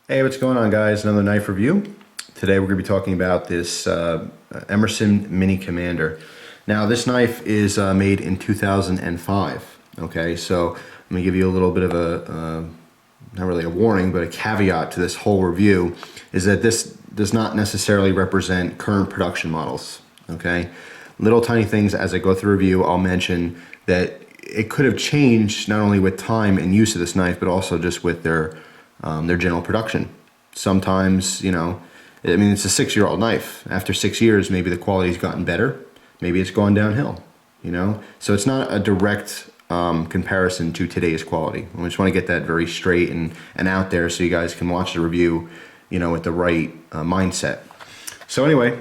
Hey, what's going on, guys? Another knife review. Today we're going to be talking about this Emerson Mini Commander. Now this knife is made in 2005. Okay, so I'm going to give you a little bit of a, not really a warning, but a caveat to this whole review is that this does not necessarily represent current production models. Okay, little tiny things as I go through review, I'll mention that it could have changed not only with time and use of this knife, but also just with their general production. Sometimes, you know, I mean, it's a 6-year-old knife. After 6 years, maybe the quality's gotten better. Maybe it's gone downhill, you know? So it's not a direct comparison to today's quality. I just want to get that very straight and out there so you guys can watch the review, you know, with the right mindset. So anyway,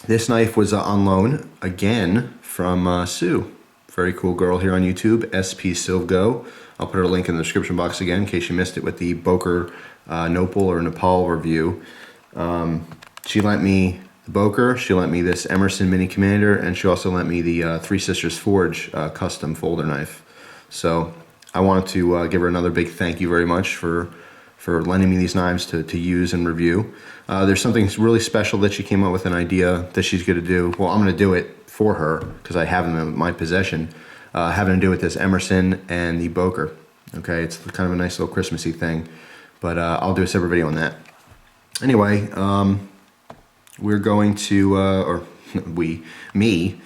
this knife was on loan again from Sue. Very cool girl here on YouTube, SP Silvgo. I'll put her link in the description box again in case you missed it with the Boker Nopal or Nepal review. She lent me the Boker, she lent me this Emerson Mini Commander, and she also lent me the Three Sisters Forge custom folder knife. So I wanted to give her another big thank you very much for lending me these knives to use and review. There's something really special that she came up with an idea that she's going to do. Well, I'm going to do it for her because I have them in my possession. Having to do with this Emerson and the Boker. Okay, it's kind of a nice little Christmassy thing, but I'll do a separate video on that. Anyway, we're going to, me,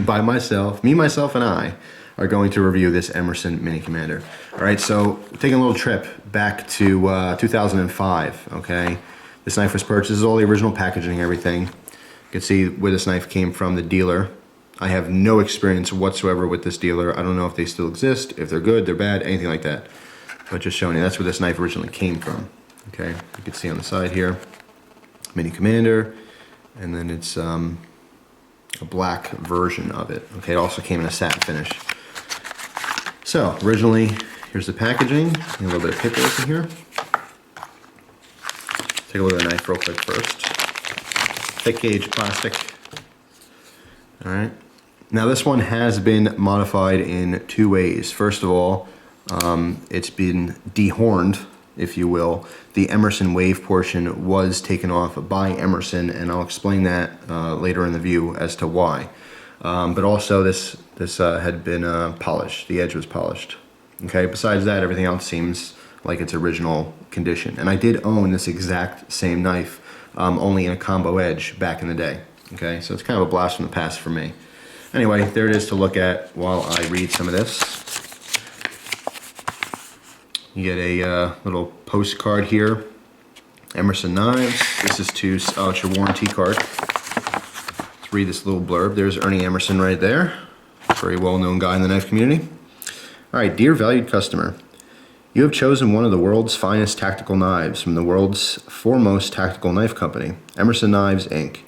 myself, and I are going to review this Emerson Mini Commander. All right, so taking a little trip back to 2005. Okay, this knife was purchased. This is all the original packaging, everything. You can see where this knife came from, the dealer. I have no experience whatsoever with this dealer. I don't know if they still exist, if they're good, they're bad, anything like that. But just showing you, that's where this knife originally came from. Okay, you can see on the side here, Mini Commander, and then it's a black version of it. Okay, it also came in a satin finish. So originally, here's the packaging, a little bit of paperwork in here. Take a look at the knife real quick first. Thick gauge plastic. All right. Now this one has been modified in 2 ways. First of all, it's been dehorned, if you will. The Emerson wave portion was taken off by Emerson, and I'll explain that later in the view as to why. But also this had been polished. The edge was polished. Okay. Besides that, everything else seems like its original condition. And I did own this exact same knife, only in a combo edge back in the day. Okay, so it's kind of a blast from the past for me. Anyway, there it is to look at while I read some of this. You get a little postcard here. Emerson knives. This is it's your warranty card. Let's read this little blurb. There's Ernie Emerson right there. Very well-known guy in the knife community. All right, dear valued customer. You have chosen one of the world's finest tactical knives from the world's foremost tactical knife company, Emerson Knives, Inc.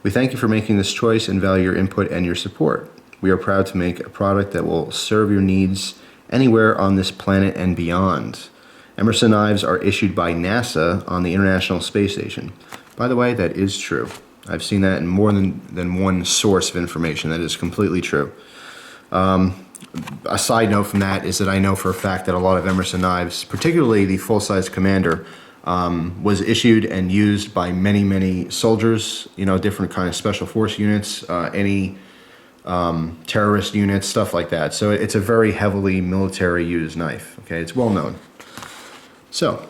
We thank you for making this choice and value your input and your support. We are proud to make a product that will serve your needs anywhere on this planet and beyond. Emerson knives are issued by NASA on the International Space Station. By the way, that is true. I've seen that in more than one source of information. That is completely true. A side note from that is that I know for a fact that a lot of Emerson knives, particularly the full-size Commander, was issued and used by many soldiers, you know, different kind of special force units, any terrorist units, stuff like that. So it's a very heavily military used knife. Okay, it's well known. So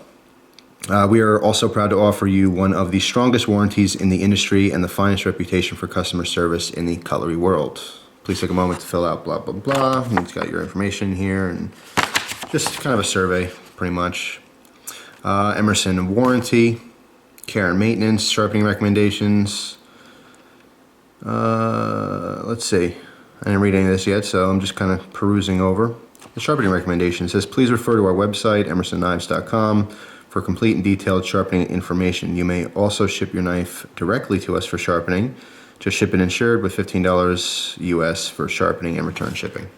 we are also proud to offer you one of the strongest warranties in the industry and the finest reputation for customer service in the cutlery world. Please take a moment to fill out blah blah blah. And it's got your information here and just kind of a survey, pretty much. Emerson warranty, care and maintenance, sharpening recommendations. Let's see. I didn't read any of this yet, so I'm just kind of perusing over. The sharpening recommendation says, please refer to our website, emersonKnives.com, for complete and detailed sharpening information. You may also ship your knife directly to us for sharpening. Just ship it insured with $15 US for sharpening and return shipping.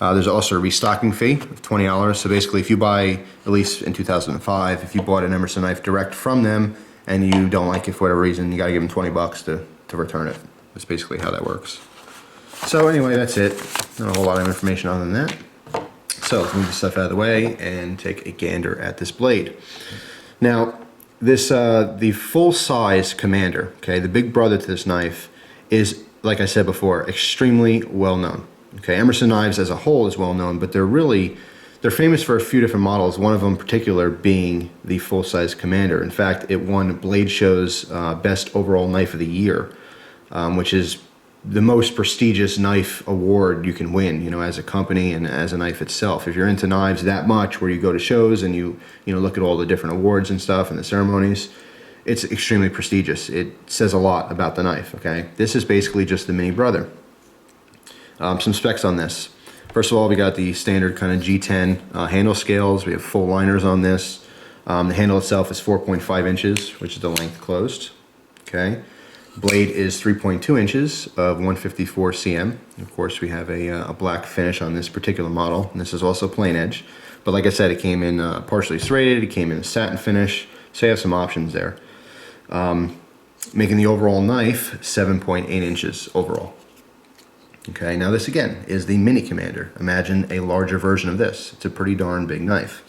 There's also a restocking fee of $20. So basically, if you buy, at least in 2005, if you bought an Emerson knife direct from them and you don't like it for whatever reason, you got to give them 20 bucks to return it. That's basically how that works. So anyway, that's it. Not a whole lot of information other than that. So let's move this stuff out of the way and take a gander at this blade. Now, this the full-size Commander, okay, the big brother to this knife, is, like I said before, extremely well known. Okay, Emerson knives as a whole is well known, but they're famous for a few different models. One of them in particular being the full-size Commander. In fact, it won Blade Show's Best Overall Knife of the Year, which is the most prestigious knife award you can win, you know, as a company and as a knife itself. If you're into knives that much, where you go to shows and you look at all the different awards and stuff and the ceremonies, it's extremely prestigious. It says a lot about the knife, okay? This is basically just the mini brother. Some specs on this. First of all, we got the standard kind of G10 handle scales. We have full liners on this. The handle itself is 4.5 inches, which is the length closed, okay? Blade is 3.2 inches of 154 cm. Of course, we have a black finish on this particular model, and this is also plain edge. But like I said, it came in partially serrated, it came in a satin finish, so you have some options there. Making the overall knife 7.8 inches overall. Okay, now this again is the Mini Commander. Imagine a larger version of this. It's a pretty darn big knife.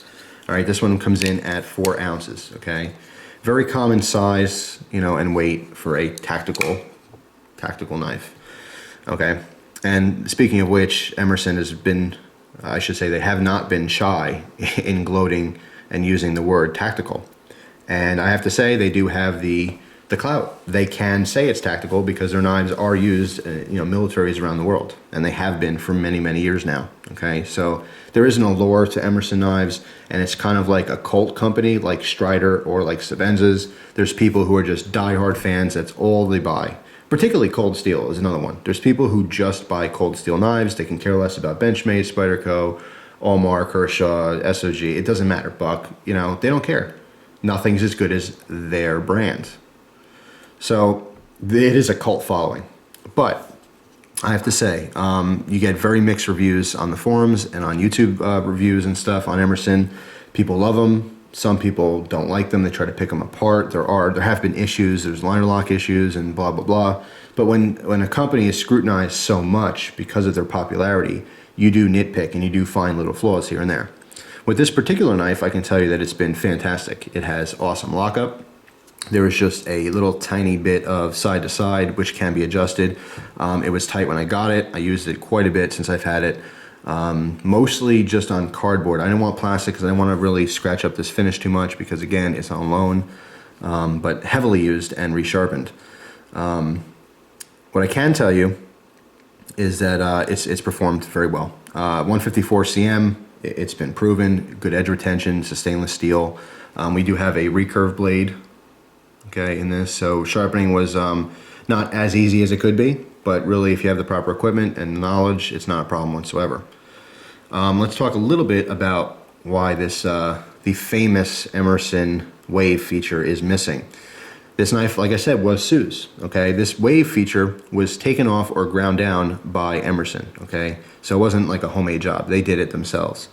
All right, this one comes in at 4 ounces, okay? Very common size, you know, and weight for a tactical knife, okay? And speaking of which, Emerson has been, I should say, they have not been shy in gloating and using the word tactical. And I have to say, they do have the clout. They can say it's tactical because their knives are used, you know, militaries around the world, and they have been for many, many years now, okay? So there is an allure to Emerson knives, and it's kind of like a cult company like Strider or like Savenza's. There's people who are just diehard fans, that's all they buy. Particularly cold steel is another one. There's people who just buy cold steel knives. They can care less about Benchmade, Spyderco, Allmark, Kershaw, SOG. It doesn't matter, Buck. You know, they don't care. Nothing's as good as their brand. So it is a cult following. But I have to say, you get very mixed reviews on the forums and on YouTube reviews and stuff on Emerson. People love them. Some people don't like them. They try to pick them apart. There have been issues. There's liner lock issues and blah, blah, blah. But when a company is scrutinized so much because of their popularity, you do nitpick and you do find little flaws here and there. With this particular knife, I can tell you that it's been fantastic. It has awesome lockup. There was just a little tiny bit of side to side, which can be adjusted. It was tight when I got it. I used it quite a bit since I've had it. Mostly just on cardboard. I didn't want plastic because I didn't want to really scratch up this finish too much because, again, it's on loan, but heavily used and resharpened. What I can tell you is that it's performed very well. 154 cm, it's been proven. Good edge retention, it's a stainless steel. We do have a recurve blade, okay, in this, so sharpening was not as easy as it could be, but really if you have the proper equipment and knowledge, it's not a problem whatsoever. Let's talk a little bit about why this the famous Emerson wave feature is missing. This knife, like I said, was Sue's, okay? This wave feature was taken off or ground down by Emerson, okay? So it wasn't like a homemade job. They did it themselves.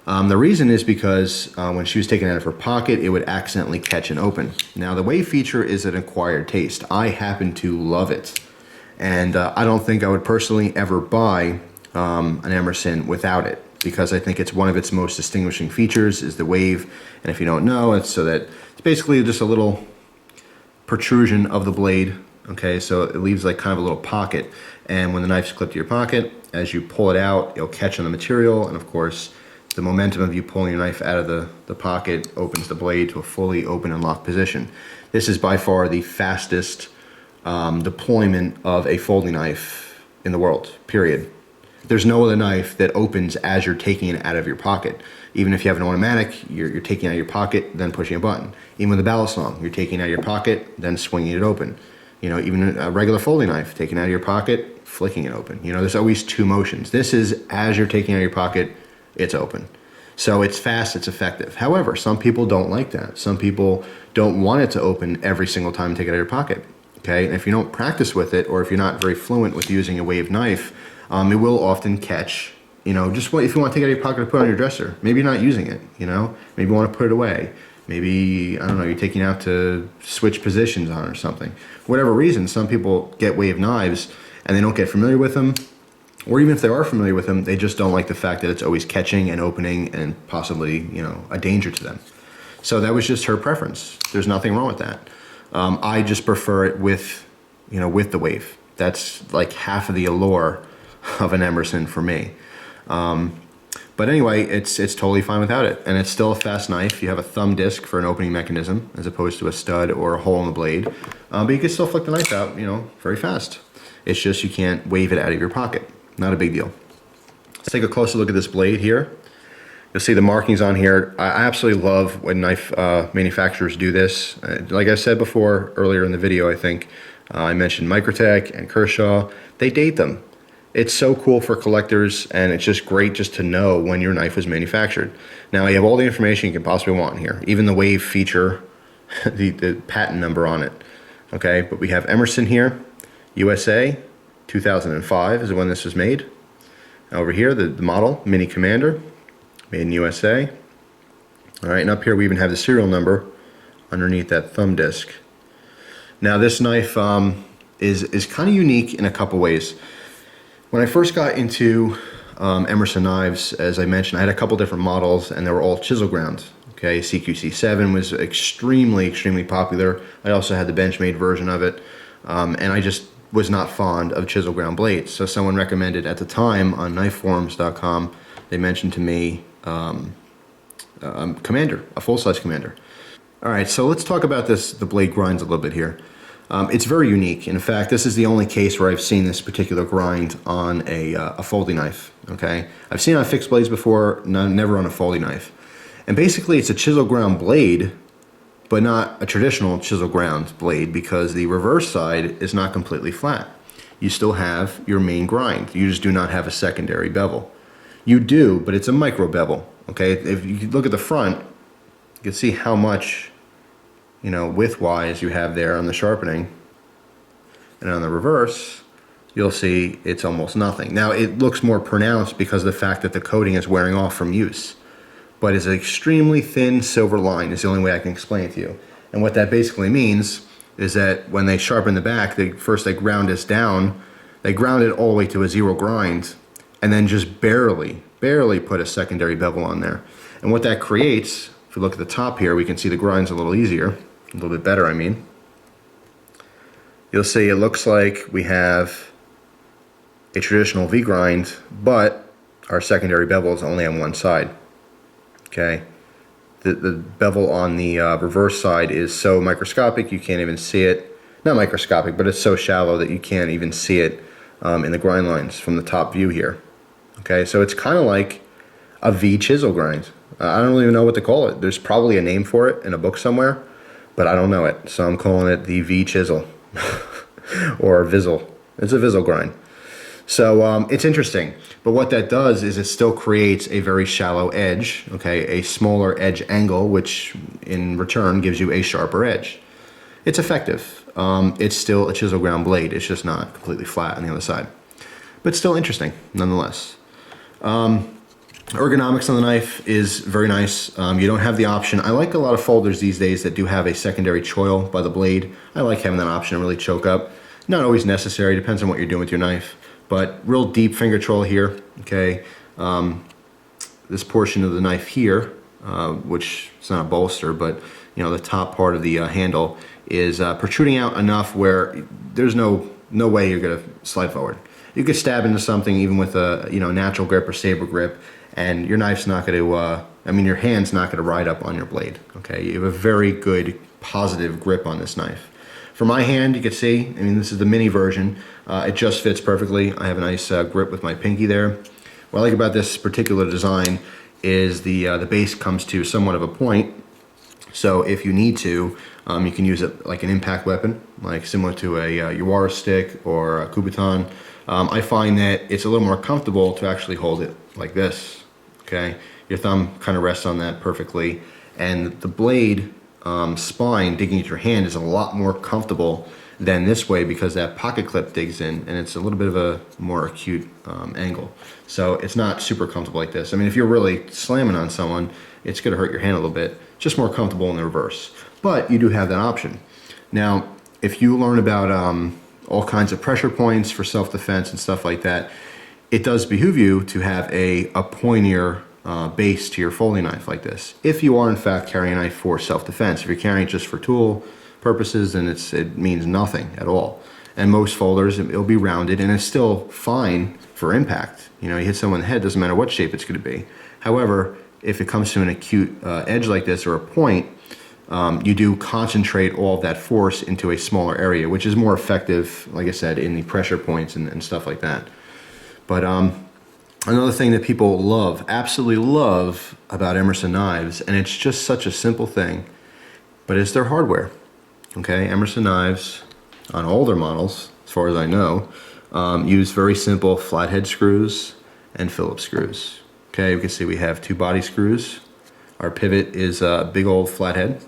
The reason is because when she was taking it out of her pocket, it would accidentally catch and open. Now, the wave feature is an acquired taste. I happen to love it. And I don't think I would personally ever buy an Emerson without it, because I think it's one of its most distinguishing features is the wave. And if you don't know, it's so that it's basically just a little protrusion of the blade, okay? So it leaves like kind of a little pocket. And when the knife's clipped to your pocket, as you pull it out, it'll catch on the material, and of course, the momentum of you pulling your knife out of the pocket opens the blade to a fully open and locked position. This is by far the fastest deployment of a folding knife in the world, period. There's no other knife that opens as you're taking it out of your pocket. Even if you have an automatic, you're taking it out of your pocket, then pushing a button. Even with a ballast long, you're taking it out of your pocket, then swinging it open. You know, even a regular folding knife, taking it out of your pocket, flicking it open. You know, there's always two motions. This is as you're taking it out of your pocket, it's open. So it's fast, it's effective. However, some people don't like that. Some people don't want it to open every single time you take it out of your pocket, okay? And if you don't practice with it, or if you're not very fluent with using a wave knife, it will often catch, you know, just if you want to take it out of your pocket and put it on your dresser. Maybe you're not using it, you know? Maybe you want to put it away. Maybe, I don't know, you're taking it out to switch positions on or something. For whatever reason, some people get wave knives and they don't get familiar with them. Or even if they are familiar with them, they just don't like the fact that it's always catching and opening and possibly, you know, a danger to them. So that was just her preference. There's nothing wrong with that. I just prefer it with, with the wave. That's like half of the allure of an Emerson for me. But anyway, it's totally fine without it. And it's still a fast knife. You have a thumb disc for an opening mechanism as opposed to a stud or a hole in the blade. But you can still flick the knife out, very fast. It's just you can't wave it out of your pocket. Not a big deal. Let's take a closer look at this blade here. You'll see the markings on here. I absolutely love when knife manufacturers do this. Like I said before, earlier in the video, I think, I mentioned Microtech and Kershaw. They date them. It's so cool for collectors, and it's just great just to know when your knife was manufactured. Now you have all the information you can possibly want in here, even the wave feature, the patent number on it. Okay, but we have Emerson here, USA, 2005 is when this was made. Over here, the model, Mini Commander, made in USA. All right, and up here we even have the serial number underneath that thumb disc. Now this knife is kind of unique in a couple ways. When I first got into Emerson knives, as I mentioned, I had a couple different models and they were all chisel ground. Okay, CQC7 was extremely popular. I also had the Benchmade version of it, and I just was not fond of chisel ground blades. So someone recommended at the time on knifeforums.com, they mentioned to me Commander, a full-size Commander. All right, so let's talk about the blade grinds a little bit here. It's very unique. In fact, this is the only case where I've seen this particular grind on a folding knife, okay? I've seen it on fixed blades before, never on a folding knife. And basically it's a chisel ground blade, but not a traditional chisel ground blade because the reverse side is not completely flat. You still have your main grind. You just do not have a secondary bevel. You do, but it's a micro bevel, okay? If you look at the front, you can see how much width-wise you have there on the sharpening, and on the reverse you'll see it's almost nothing. Now it looks more pronounced because of the fact that the coating is wearing off from use, but it's an extremely thin silver line is the only way I can explain it to you. And what that basically means is that when they sharpen the back, they ground this down, they ground it all the way to a zero grind, and then just barely put a secondary bevel on there. And what that creates, if you look at the top here, we can see the grind's a little easier. A little bit better, I mean. You'll see it looks like we have a traditional V-grind, but our secondary bevel is only on one side. Okay? The bevel on the reverse side is so microscopic you can't even see it. Not microscopic, but it's so shallow that you can't even see it in the grind lines from the top view here. Okay, so it's kind of like a V chisel grind. I don't even know what to call it. There's probably a name for it in a book somewhere, but I don't know it, so I'm calling it the V chisel or Vizzle. It's a Vizzle grind. So it's interesting, but what that does is it still creates a very shallow edge, okay, a smaller edge angle, which in return gives you a sharper edge. It's effective. It's still a chisel ground blade. It's just not completely flat on the other side, but still interesting nonetheless. Ergonomics on the knife is very nice. You don't have the option. I like a lot of folders these days that do have a secondary choil by the blade. I like having that option to really choke up. Not always necessary, depends on what you're doing with your knife. But real deep finger choil here, okay. This portion of the knife here, which is not a bolster, but the top part of the handle is protruding out enough where there's no way you're gonna slide forward. You could stab into something even with a natural grip or saber grip, and your knife's not going to, your hand's not going to ride up on your blade, okay? You have a very good positive grip on this knife. For my hand, you can see, this is the mini version. It just fits perfectly. I have a nice grip with my pinky there. What I like about this particular design is the base comes to somewhat of a point, so if you need to, you can use it like an impact weapon, like similar to a Yipeeeee stick or a Kubotan. I find that it's a little more comfortable to actually hold it like this, okay? Your thumb kind of rests on that perfectly, and the blade spine digging at your hand is a lot more comfortable than this way because that pocket clip digs in and it's a little bit of a more acute angle. So it's not super comfortable like this. If you're really slamming on someone, it's gonna hurt your hand a little bit. Just more comfortable in the reverse. But you do have that option. Now, if you learn about all kinds of pressure points for self-defense and stuff like that, it does behoove you to have a pointier base to your folding knife like this. If you are in fact carrying a knife for self-defense, if you're carrying it just for tool purposes, then it means nothing at all. And most folders, it'll be rounded and it's still fine for impact. You know, you hit someone in the head, doesn't matter what shape it's going to be. However, if it comes to an acute edge like this or a point, you do concentrate all of that force into a smaller area, which is more effective, like I said, in the pressure points and stuff like that. But another thing that people love, absolutely love about Emerson knives, and it's just such a simple thing, but it's their hardware. Okay, Emerson knives on all their models, as far as I know, use very simple flathead screws and Phillips screws. Okay, you can see we have 2 body screws. Our pivot is a big old flathead.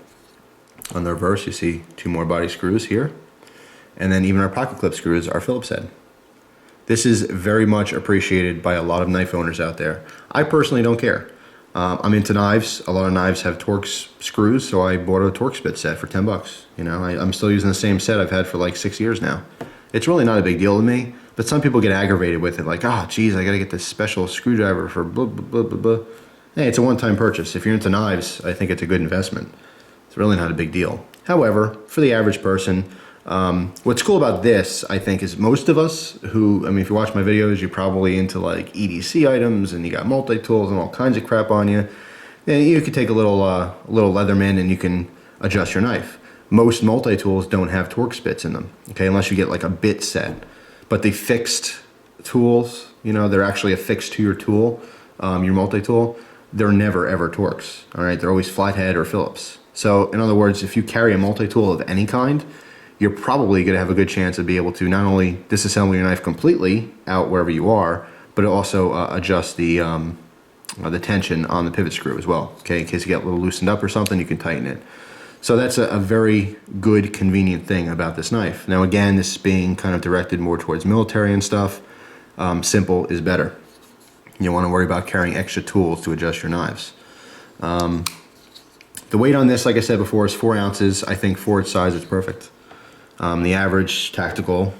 On the reverse, you see 2 more body screws here. And then even our pocket clip screws are Phillips head. This is very much appreciated by a lot of knife owners out there. I personally don't care. I'm into knives. A lot of knives have Torx screws, so I bought a Torx bit set for 10 bucks. You know, I'm still using the same set I've had for like 6 years now. It's really not a big deal to me, but some people get aggravated with it, like, oh, geez, I gotta get this special screwdriver for blah, blah, blah, blah, blah. Hey, it's a one-time purchase. If you're into knives, I think it's a good investment. It's really not a big deal. However, for the average person, what's cool about this, I think, is most of us who, I mean, if you watch my videos, you're probably into like EDC items and you got multi-tools and all kinds of crap on you. And you could take a little Leatherman and you can adjust your knife. Most multi-tools don't have Torx bits in them, okay, unless you get like a bit set. But the fixed tools, you know, they're actually affixed to your tool, your multi-tool, they're never ever Torx, all right? They're always flathead or Phillips. So in other words, if you carry a multi-tool of any kind, you're probably going to have a good chance of being able to not only disassemble your knife completely out wherever you are, but also adjust the tension on the pivot screw as well. Okay, in case you get a little loosened up or something, you can tighten it. So that's a very good, convenient thing about this knife. Now again, this being kind of directed more towards military and stuff, simple is better. You don't want to worry about carrying extra tools to adjust your knives. The weight on this, like I said before, is 4 ounces. I think for its size, it's perfect. The average tactical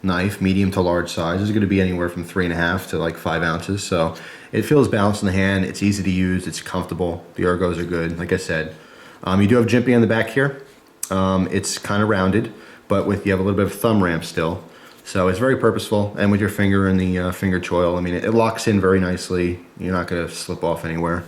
knife, medium to large size, is going to be anywhere from 3.5 to like 5 ounces. So it feels balanced in the hand. It's easy to use. It's comfortable. The ergos are good. Like I said, you do have jimping on the back here. It's kind of rounded, but you have a little bit of thumb ramp still. So it's very purposeful. And with your finger in the finger choil, I mean, it locks in very nicely. You're not going to slip off anywhere.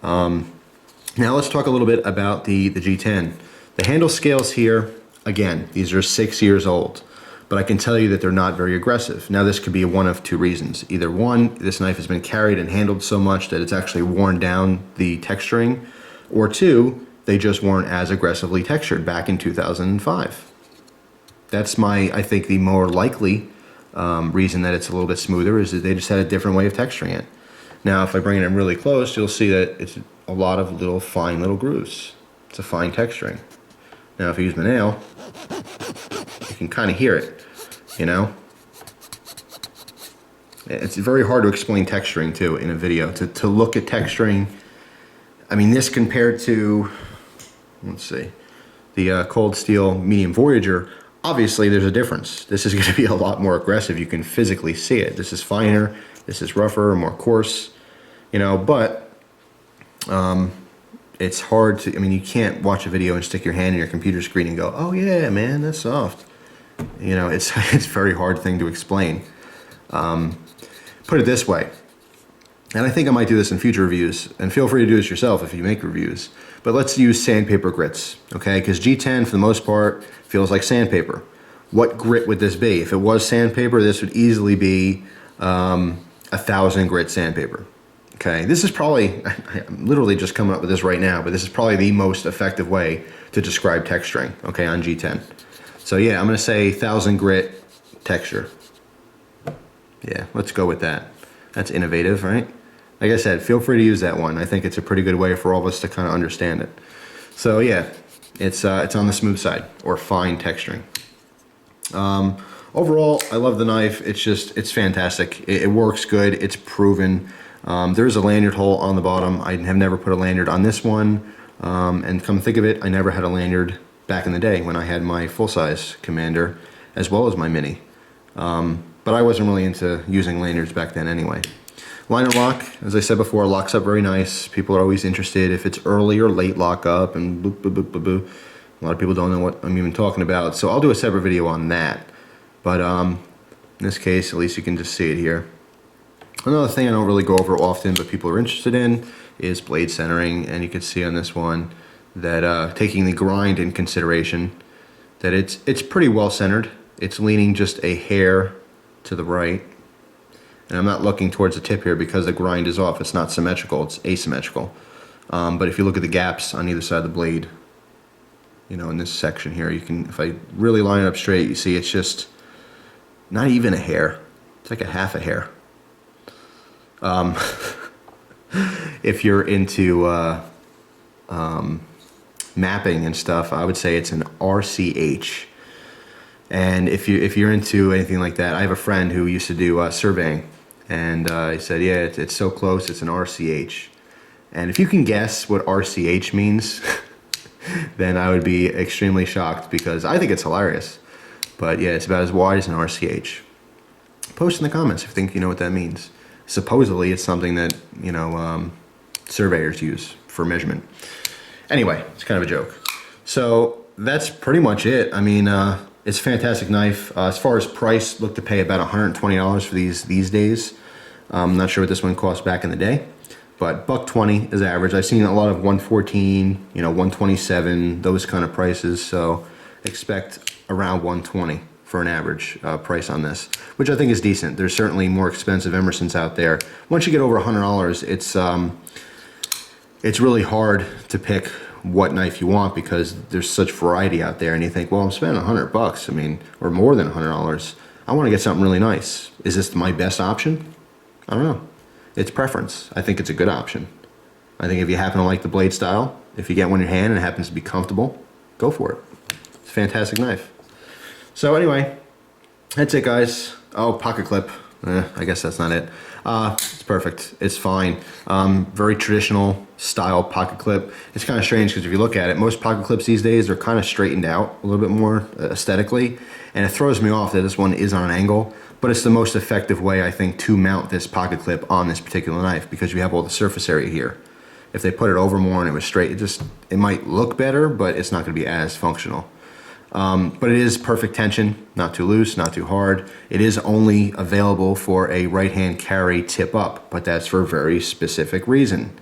Now let's talk a little bit about the G10. The handle scales here, again, these are 6 years old, but I can tell you that they're not very aggressive. Now this could be one of 2 reasons. Either one, this knife has been carried and handled so much that it's actually worn down the texturing, or 2, they just weren't as aggressively textured back in 2005. That's I think the more likely reason that it's a little bit smoother is that they just had a different way of texturing it. Now if I bring it in really close, you'll see that it's a lot of fine little grooves. It's a fine texturing. Now if I use my nail, you can kind of hear it, you know? It's very hard to explain texturing too in a video. To look at texturing, I mean this compared to, let's see, the Cold Steel Medium Voyager, obviously there's a difference. This is going to be a lot more aggressive. You can physically see it. This is finer, this is rougher, more coarse, you know, but it's hard to, I mean, you can't watch a video and stick your hand in your computer screen and go, oh yeah, man, that's soft. You know, it's a very hard thing to explain. Put it this way, and I think I might do this in future reviews, and feel free to do this yourself if you make reviews, but let's use sandpaper grits, okay? Because G10, for the most part, feels like sandpaper. What grit would this be? If it was sandpaper, this would easily be 1,000 grit sandpaper. Okay, this is probably, I'm literally just coming up with this right now, but this is probably the most effective way to describe texturing, okay, on G10. So yeah, I'm gonna say 1,000 grit texture. Yeah, let's go with that. That's innovative, right? Like I said, feel free to use that one. I think it's a pretty good way for all of us to kind of understand it. So yeah, it's on the smooth side, or fine texturing. Overall, I love the knife. It's fantastic. It works good, it's proven. There's a lanyard hole on the bottom. I have never put a lanyard on this one, and come think of it, I never had a lanyard back in the day when I had my full-size Commander as well as my Mini. But I wasn't really into using lanyards back then anyway. Liner lock, as I said before, locks up very nice. People are always interested if it's early or late lockup, and boop, boop, boop, boop, boop. A lot of people don't know what I'm even talking about, so I'll do a separate video on that. But in this case, at least you can just see it here. Another thing I don't really go over often, but people are interested in, is blade centering, and you can see on this one that taking the grind in consideration, that it's pretty well centered. It's leaning just a hair to the right. And I'm not looking towards the tip here because the grind is off. It's not symmetrical, it's asymmetrical. But if you look at the gaps on either side of the blade, you know, in this section here, you can, if I really line it up straight, you see it's just not even a hair. It's like a half a hair. If you're into mapping and stuff, I would say it's an RCH. And if you're into anything like that, I have a friend who used to do surveying, and he said, yeah, it's so close, it's an RCH. And if you can guess what RCH means, then I would be extremely shocked, because I think it's hilarious. But yeah, it's about as wide as an RCH. Post in the comments if you think you know what that means. Supposedly it's something that, you know, surveyors use for measurement. Anyway, it's kind of a joke. So that's pretty much it. I mean, it's a fantastic knife. As far as price, look to pay about $120 for these days. I'm not sure what this one cost back in the day, but $120 is average. I've seen a lot of 114, you know, 127, those kind of prices. So expect around 120 for an average price on this, which I think is decent. There's certainly more expensive Emersons out there. Once you get over $100, it's really hard to pick what knife you want, because there's such variety out there, and you think, well, I'm spending $100, I mean, or more than $100. I want to get something really nice. Is this my best option? I don't know. It's preference. I think it's a good option. I think if you happen to like the blade style, if you get one in your hand and it happens to be comfortable, go for it. It's a fantastic knife. So anyway, that's it, guys. Oh, pocket clip. I guess that's not it. It's perfect. It's fine. Very traditional style pocket clip. It's kind of strange because if you look at it, most pocket clips these days are kind of straightened out a little bit more aesthetically, and it throws me off that this one is on an angle, but it's the most effective way, I think, to mount this pocket clip on this particular knife, because you have all the surface area here. If they put it over more and it was straight, it might look better, but it's not going to be as functional. But it is perfect tension, not too loose, not too hard. It is only available for a right-hand carry tip up, but that's for a very specific reason.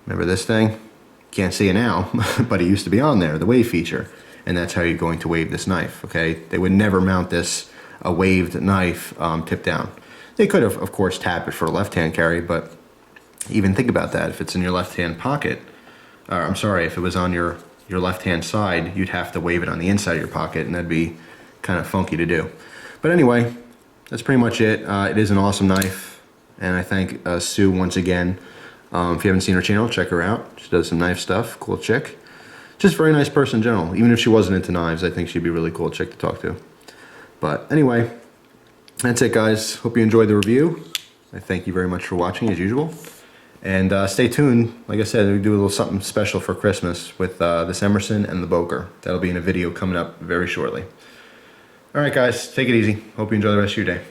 Remember this thing? Can't see it now, but it used to be on there, the wave feature. And that's how you're going to wave this knife, okay? They would never mount this, a waved knife, tip down. They could have, of course, tap it for a left-hand carry, but even think about that. If it's in your left-hand pocket, or I'm sorry, if it was on your left-hand side, you'd have to wave it on the inside of your pocket, and that'd be kind of funky to do. But anyway, that's pretty much it. It is an awesome knife, and I thank Sue once again. If you haven't seen her channel, check her out. She does some knife stuff, cool chick. Just a very nice person in general. Even if she wasn't into knives, I think she'd be a really cool chick to talk to. But anyway, that's it, guys. Hope you enjoyed the review. I thank you very much for watching, as usual. And stay tuned. Like I said, we do a little something special for Christmas with this Emerson and the Boker. That'll be in a video coming up very shortly. All right, guys, take it easy. Hope you enjoy the rest of your day.